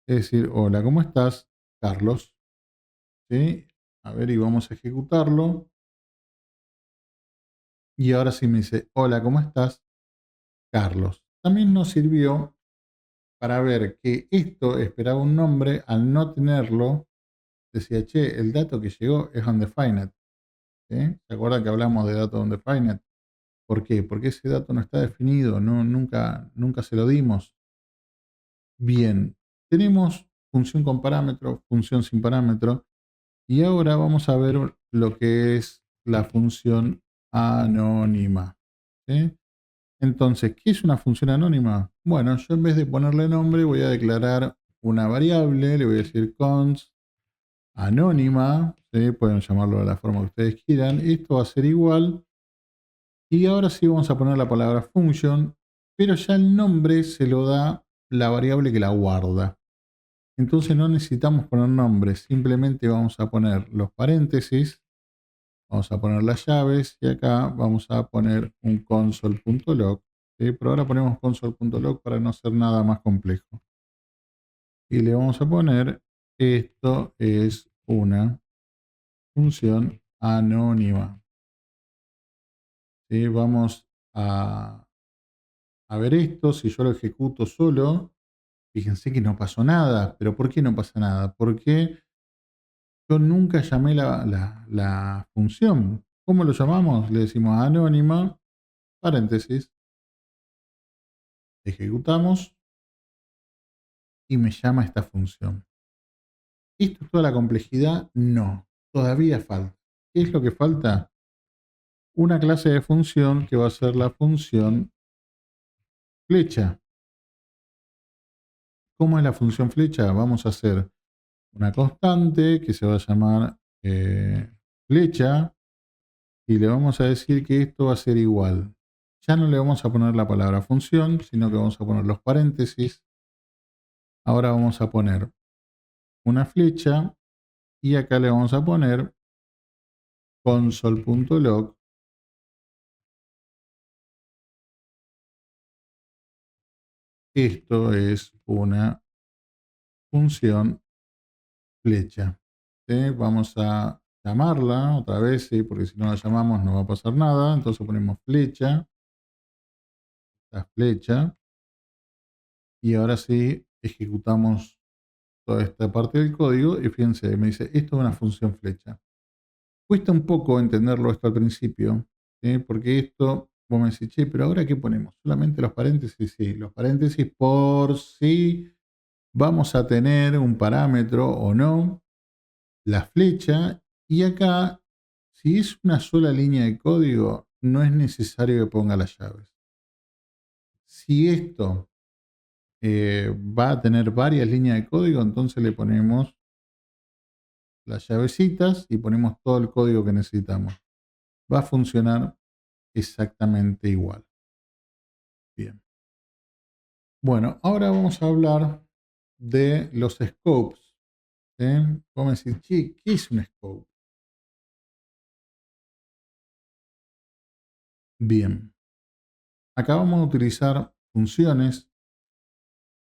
es decir, hola, ¿cómo estás? Carlos. ¿Sí? A ver, y vamos a ejecutarlo. Y ahora sí me dice, hola, ¿cómo estás? Carlos. También nos sirvió para ver que esto esperaba un nombre, al no tenerlo, decía, che, el dato que llegó es undefined. ¿Sí? ¿Se acuerdan que hablamos de dato undefined? ¿Por qué? Porque ese dato no está definido, no, nunca se lo dimos. Bien, tenemos función con parámetro, función sin parámetro, y ahora vamos a ver lo que es la función anónima. ¿Sí? Entonces, ¿qué es una función anónima? Bueno, yo en vez de ponerle nombre voy a declarar una variable, le voy a decir const anónima, ¿sí? Pueden llamarlo de la forma que ustedes quieran. Esto va a ser igual. Y ahora sí vamos a poner la palabra function, pero ya el nombre se lo da la variable que la guarda. Entonces no necesitamos poner nombre, simplemente vamos a poner los paréntesis, vamos a poner las llaves y acá vamos a poner un console.log. ¿Sí? Pero ahora ponemos console.log para no hacer nada más complejo. Y le vamos a poner, esto es una función anónima. ¿Sí? Vamos a ver esto, si yo lo ejecuto solo, fíjense que no pasó nada. ¿Pero por qué no pasa nada? Porque yo nunca llamé la función. ¿Cómo lo llamamos? Le decimos anónima, paréntesis, ejecutamos y me llama esta función. ¿Esto es toda la complejidad? No, todavía falta. ¿Qué es lo que falta? Una clase de función que va a ser la función flecha. ¿Cómo es la función flecha? Vamos a hacer una constante que se va a llamar flecha y le vamos a decir que esto va a ser igual. Ya no le vamos a poner la palabra función, sino que vamos a poner los paréntesis. Ahora vamos a poner una flecha y acá le vamos a poner console.log. Esto es una función flecha. ¿Sí? Vamos a llamarla otra vez, ¿sí? Porque si no la llamamos no va a pasar nada. Entonces ponemos flecha, la flecha, y ahora sí ejecutamos toda esta parte del código y fíjense, me dice, esto es una función flecha. Cuesta un poco entenderlo esto al principio, ¿sí? Porque esto, vos me decís, che, pero ahora ¿qué ponemos? Solamente los paréntesis, sí, los paréntesis por si vamos a tener un parámetro o no, la flecha, y acá, si es una sola línea de código, no es necesario que ponga las llaves. Si esto va a tener varias líneas de código, entonces le ponemos las llavecitas y ponemos todo el código que necesitamos. Va a funcionar exactamente igual. Bien. Bueno, ahora vamos a hablar de los scopes. Vamos a decir, ¿qué es un scope? Bien. Acá vamos a utilizar funciones.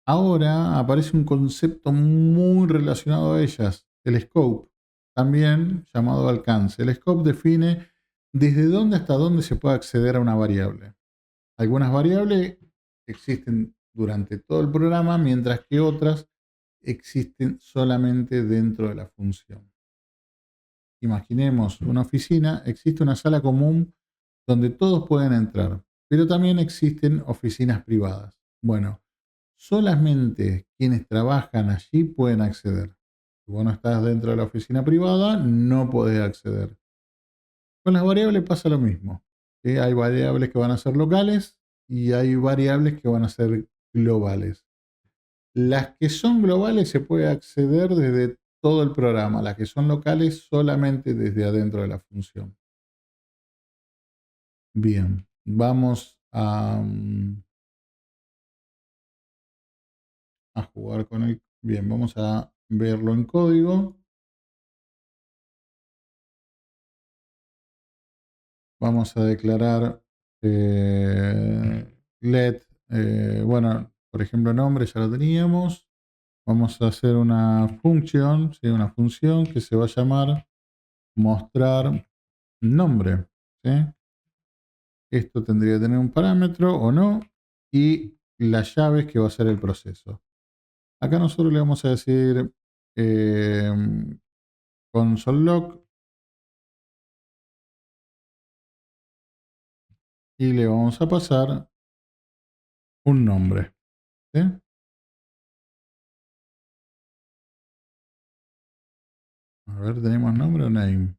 Ahora aparece un concepto muy relacionado a ellas, el scope, también llamado alcance. El scope define desde dónde hasta dónde se puede acceder a una variable. Algunas variables existen durante todo el programa, mientras que otras existen solamente dentro de la función. Imaginemos una oficina, existe una sala común donde todos pueden entrar, pero también existen oficinas privadas. Bueno, solamente quienes trabajan allí pueden acceder. Si vos no estás dentro de la oficina privada, no podés acceder. Con las variables pasa lo mismo. Hay variables que van a ser locales y hay variables que van a ser globales. Las que son globales se puede acceder desde todo el programa. Las que son locales solamente desde adentro de la función. Bien, vamos a jugar con el... Bien, vamos a verlo en código. Vamos a declarar let, bueno, por ejemplo, nombre ya lo teníamos. Vamos a hacer una función, ¿sí? Una función que se va a llamar mostrar nombre. ¿Sí? Esto tendría que tener un parámetro o no y las llaves que va a ser el proceso. Acá nosotros le vamos a decir eh, console log y le vamos a pasar un nombre. ¿Sí? A ver, ¿tenemos nombre o name?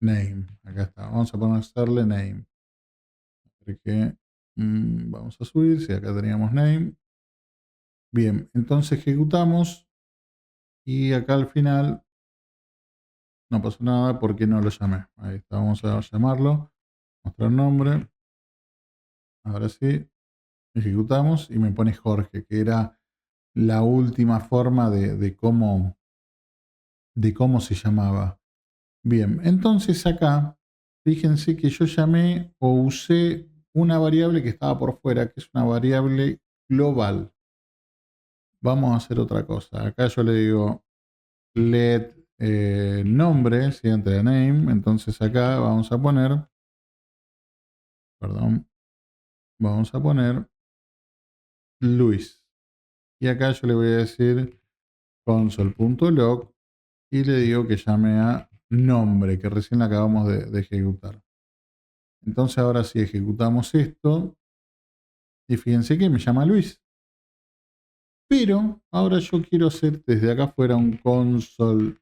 Name, acá está. Vamos a ponerle name. Porque vamos a subir, si acá teníamos name. Bien, entonces ejecutamos y acá al final no pasó nada porque no lo llamé. Ahí está, vamos a llamarlo, mostrar nombre. Ahora sí, ejecutamos y me pone Jorge, que era la última forma de cómo se llamaba. Bien, entonces acá, fíjense que yo llamé o usé una variable que estaba por fuera, que es una variable global. Vamos a hacer otra cosa. Acá yo le digo let nombre, si entre name, entonces acá vamos a poner, perdón, vamos a poner Luis. Y acá yo le voy a decir console.log y le digo que llame a nombre, que recién la acabamos de ejecutar. Entonces ahora si ejecutamos esto, y fíjense que me llama Luis. Pero ahora yo quiero hacer desde acá afuera un console.log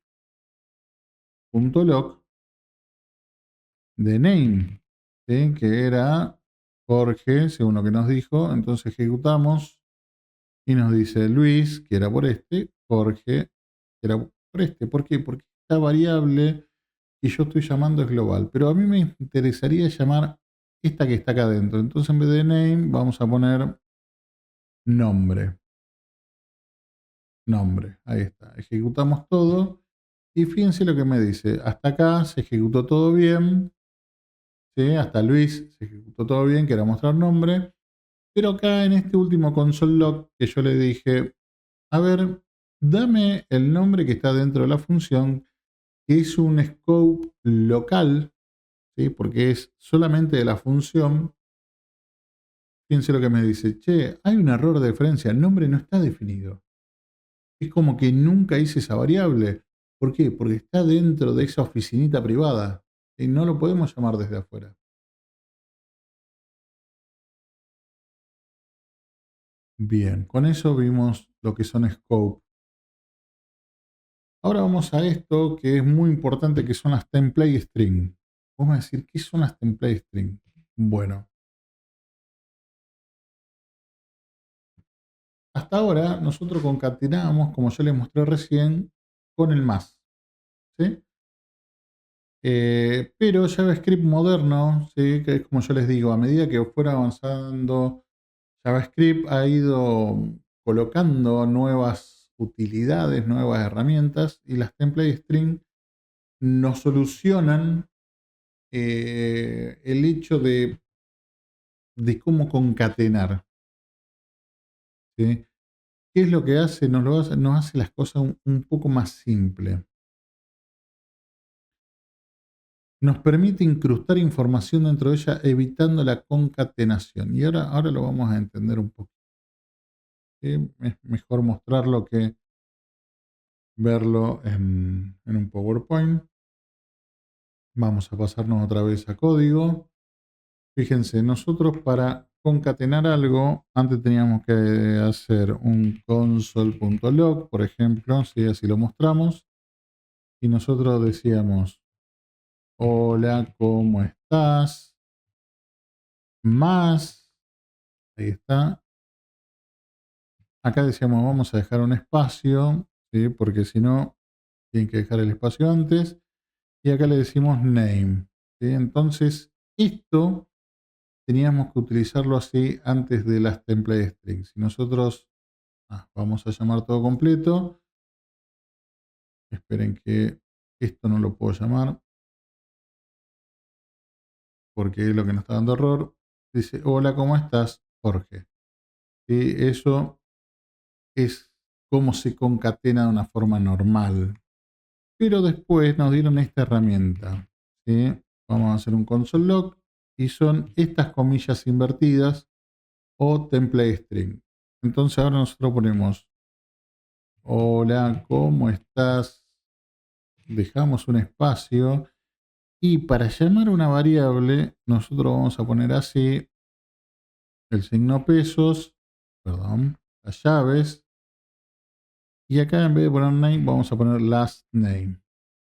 de name, ¿sí? Que era Jorge, según lo que nos dijo. Entonces ejecutamos y nos dice Luis, que era por este, Jorge, que era por este. ¿Por qué? Porque esta variable que yo estoy llamando es global. Pero a mí me interesaría llamar esta que está acá adentro. Entonces en vez de name vamos a poner nombre. Nombre, ahí está. Ejecutamos todo y fíjense lo que me dice. Hasta acá se ejecutó todo bien. ¿Sí? Hasta Luis se ejecutó todo bien, que era mostrar nombre. Pero acá en este último console log que yo le dije, a ver, dame el nombre que está dentro de la función, que es un scope local, ¿sí? Porque es solamente de la función. Fíjense lo que me dice, che, hay un error de referencia, el nombre no está definido. Es como que nunca hice esa variable. ¿Por qué? Porque está dentro de esa oficinita privada y no lo podemos llamar desde afuera. Bien, con eso vimos lo que son scope. Ahora vamos a esto que es muy importante, que son las template string. Vamos a decir, ¿qué son las template string? Bueno, Hasta ahora nosotros concatenamos, como yo les mostré recién, con el más. ¿Sí? Pero JavaScript moderno, ¿sí? Que es como yo les digo, a medida que fuera avanzando, JavaScript ha ido colocando nuevas utilidades, nuevas herramientas, y las template string nos solucionan el hecho de cómo concatenar. ¿Sí? ¿Qué es lo que hace? Nos hace las cosas un poco más simples. Nos permite incrustar información dentro de ella evitando la concatenación. Y ahora lo vamos a entender un poco. ¿Sí? Es mejor mostrarlo que verlo en un PowerPoint. Vamos a pasarnos otra vez a código. Fíjense, nosotros para concatenar algo, antes teníamos que hacer un console.log, por ejemplo, si así lo mostramos, y nosotros decíamos, hola, ¿cómo estás? Más, ahí está. Acá decíamos, vamos a dejar un espacio, ¿sí? Porque si no, tienen que dejar el espacio antes. Y acá le decimos name, ¿sí? Entonces, esto teníamos que utilizarlo así antes de las template strings. Si nosotros vamos a llamar todo completo, esperen que esto no lo puedo llamar porque es lo que nos está dando error. Dice, hola, ¿cómo estás, Jorge? Y eso es como se concatena de una forma normal. Pero después nos dieron esta herramienta, ¿sí? Vamos a hacer un console log y son estas comillas invertidas o template string. Entonces ahora nosotros ponemos hola, ¿cómo estás? Dejamos un espacio y para llamar una variable nosotros vamos a poner así el signo pesos, perdón, las llaves, y acá en vez de poner name vamos a poner last name.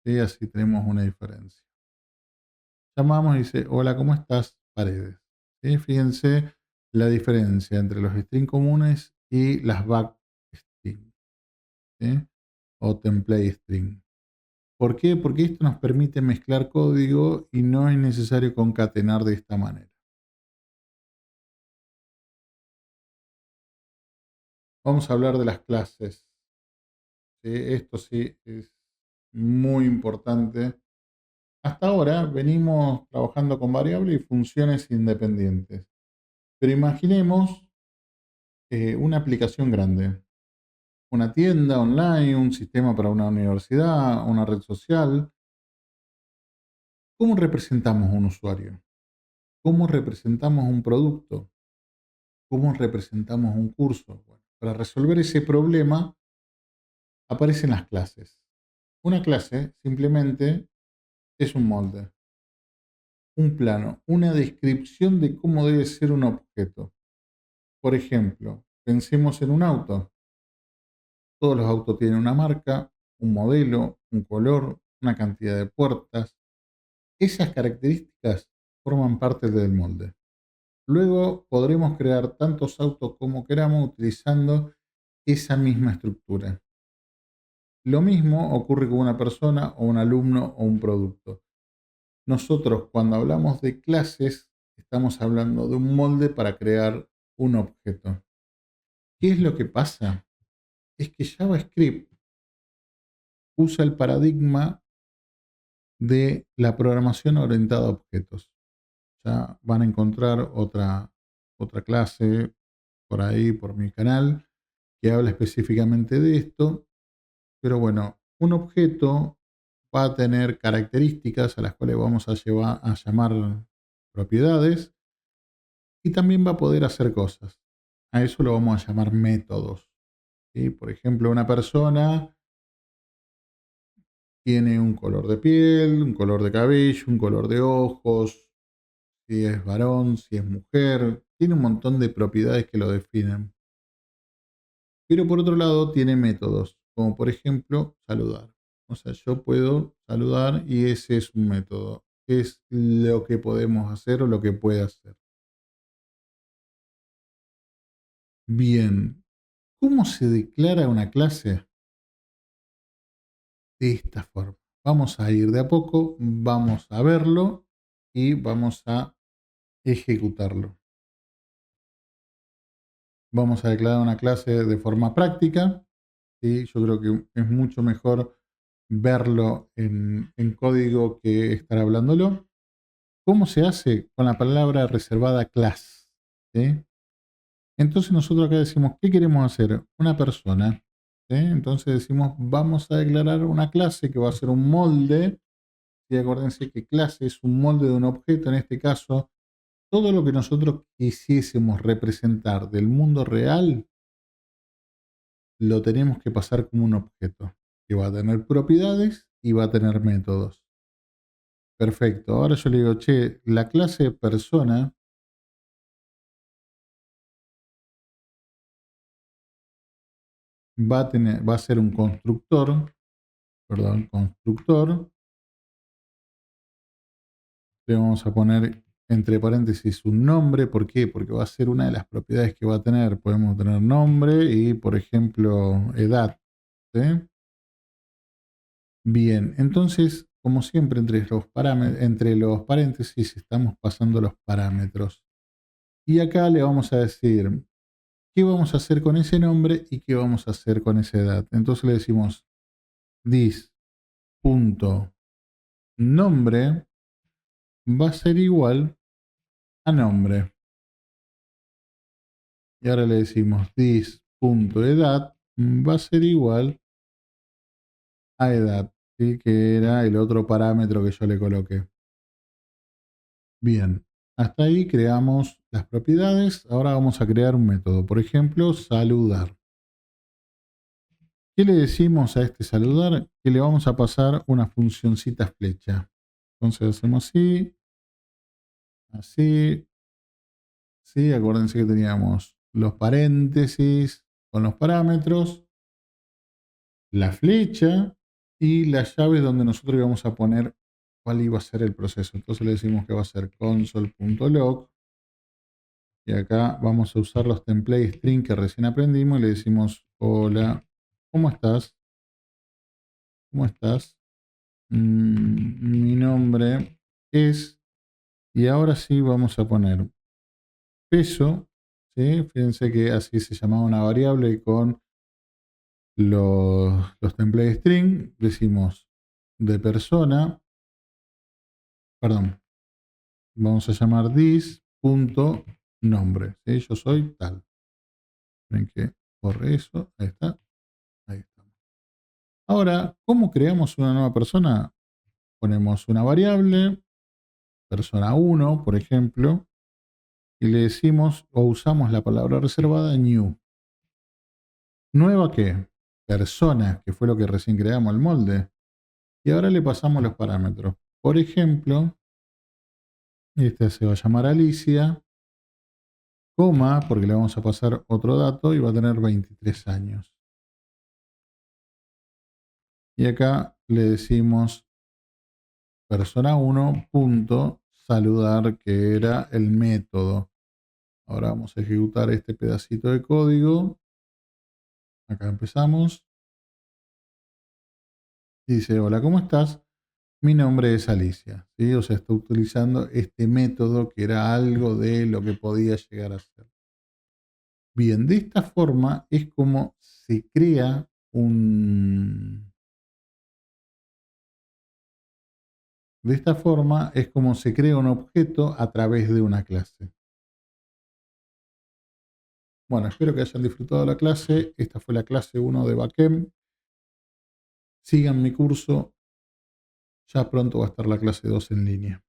¿Sí? Así tenemos una diferencia. Llamamos y dice, hola, ¿cómo estás? Paredes. ¿Sí? Fíjense la diferencia entre los strings comunes y las backstring, ¿sí? O template string. ¿Por qué? Porque esto nos permite mezclar código y no es necesario concatenar de esta manera. Vamos a hablar de las clases. ¿Sí? Esto sí es muy importante. Hasta ahora venimos trabajando con variables y funciones independientes. Pero imaginemos una aplicación grande. Una tienda online, un sistema para una universidad, una red social. ¿Cómo representamos un usuario? ¿Cómo representamos un producto? ¿Cómo representamos un curso? Bueno, para resolver ese problema aparecen las clases. Una clase simplemente es un molde, un plano, una descripción de cómo debe ser un objeto. Por ejemplo, pensemos en un auto. Todos los autos tienen una marca, un modelo, un color, una cantidad de puertas. Esas características forman parte del molde. Luego podremos crear tantos autos como queramos utilizando esa misma estructura. Lo mismo ocurre con una persona o un alumno o un producto. Nosotros cuando hablamos de clases estamos hablando de un molde para crear un objeto. ¿Qué es lo que pasa? Es que JavaScript usa el paradigma de la programación orientada a objetos. Ya van a encontrar otra clase por ahí, por mi canal, que habla específicamente de esto. Pero bueno, un objeto va a tener características a las cuales vamos a llamar propiedades y también va a poder hacer cosas. A eso lo vamos a llamar métodos. ¿Sí? Por ejemplo, una persona tiene un color de piel, un color de cabello, un color de ojos, si es varón, si es mujer, tiene un montón de propiedades que lo definen. Pero por otro lado tiene métodos, como por ejemplo saludar. O sea, yo puedo saludar y ese es un método. Es lo que podemos hacer o lo que puede hacer. Bien, ¿Cómo se declara una clase? De esta forma. Vamos a ir de a poco, vamos a verlo y vamos a ejecutarlo. Vamos a declarar una clase de forma práctica. ¿Sí? Yo creo que es mucho mejor verlo en código que estar hablándolo. ¿Cómo se hace? Con la palabra reservada class. ¿Sí? Entonces nosotros acá decimos, ¿qué queremos hacer? Una persona. ¿Sí? Entonces decimos, vamos a declarar una clase que va a ser un molde. Y acuérdense que clase es un molde de un objeto. En este caso, todo lo que nosotros quisiésemos representar del mundo real, lo tenemos que pasar como un objeto, que va a tener propiedades y va a tener métodos. Perfecto. Ahora yo le digo, che, la clase persona va a ser un constructor, perdón, constructor. Le vamos a poner entre paréntesis un nombre. ¿Por qué? Porque va a ser una de las propiedades que va a tener. Podemos tener nombre y, por ejemplo, edad. ¿Sí? Bien, entonces, como siempre, entre los paréntesis estamos pasando los parámetros. Y acá le vamos a decir qué vamos a hacer con ese nombre y qué vamos a hacer con esa edad. Entonces le decimos this.nombre va a ser igual a nombre. Y ahora le decimos this.edad va a ser igual a edad, ¿sí? Que era el otro parámetro que yo le coloqué. Bien, hasta ahí creamos las propiedades. Ahora vamos a crear un método. Por ejemplo, saludar. ¿Qué le decimos a este saludar? Que le vamos a pasar una funcioncita flecha. Entonces hacemos así, así, sí. Acuérdense que teníamos los paréntesis con los parámetros, la flecha y las llaves donde nosotros íbamos a poner cuál iba a ser el proceso. Entonces le decimos que va a ser console.log. Y acá vamos a usar los template string que recién aprendimos y le decimos, hola, ¿cómo estás? ¿Cómo estás? Mi nombre es, y ahora sí vamos a poner peso, ¿sí? Fíjense que así se llamaba una variable y con los template string decimos de persona, perdón, vamos a llamar this.nombre, ¿sí? Yo soy tal. Ven que corre eso, ahí está, ahí está. Ahora, ¿cómo creamos una nueva persona? Ponemos una variable, persona 1, por ejemplo, y le decimos o usamos la palabra reservada new. ¿Nueva qué? Persona, que fue lo que recién creamos el molde. Y ahora le pasamos los parámetros. Por ejemplo, esta se va a llamar Alicia, coma, porque le vamos a pasar otro dato y va a tener 23 años. Y acá le decimos persona 1 punto saludar, que era el método. Ahora vamos a ejecutar este pedacito de código. Acá empezamos. Dice, hola, ¿cómo estás? Mi nombre es Alicia. ¿Sí? O sea, está utilizando este método que era algo de lo que podía llegar a ser. Bien, de esta forma es como se crea un... De esta forma es como se crea un objeto a través de una clase. Bueno, espero que hayan disfrutado la clase. Esta fue la clase 1 de Backend. Sigan mi curso. Ya pronto va a estar la clase 2 en línea.